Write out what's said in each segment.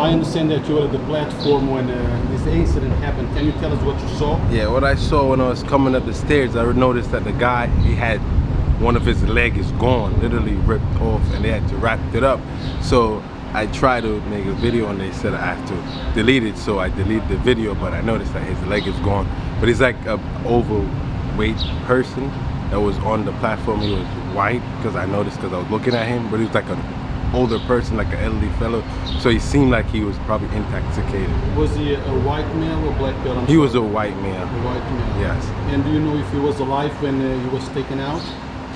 I understand that you were at the platform when this incident happened. Can you tell us what you saw? Yeah, what I saw when I was coming up the stairs, I noticed that the guy, he had one of his leg is gone, literally ripped off, and they had to wrap it up. So I tried to make a video and they said I have to delete it, so I deleted the video, but I noticed that his leg is gone. But he's like an overweight person that was on the platform. He was white, because I noticed because I was looking at him, but he was like an older person, like an elderly fellow, so he seemed like he was probably intoxicated. Was he a white male or black male? He was a white male. A white male. Yes. And do you know if he was alive when he was taken out?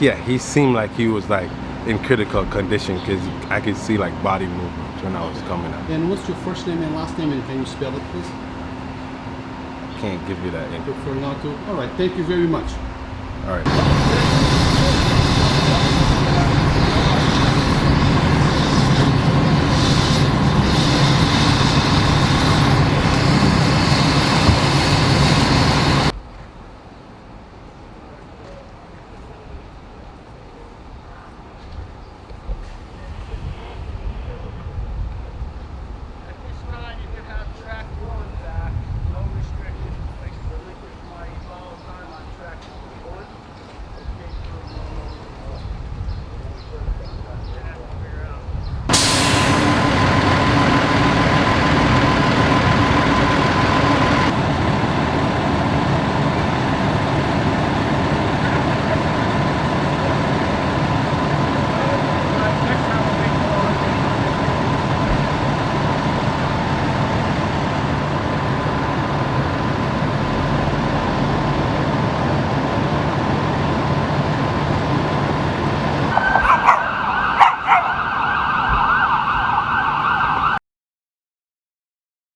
Yeah, he seemed like he was like in critical condition, because I could see like body movements when I was coming out. And what's your first name and last name, and can you spell it, please? Can't give you that info. Prefer not to. All right. Thank you very much. All right.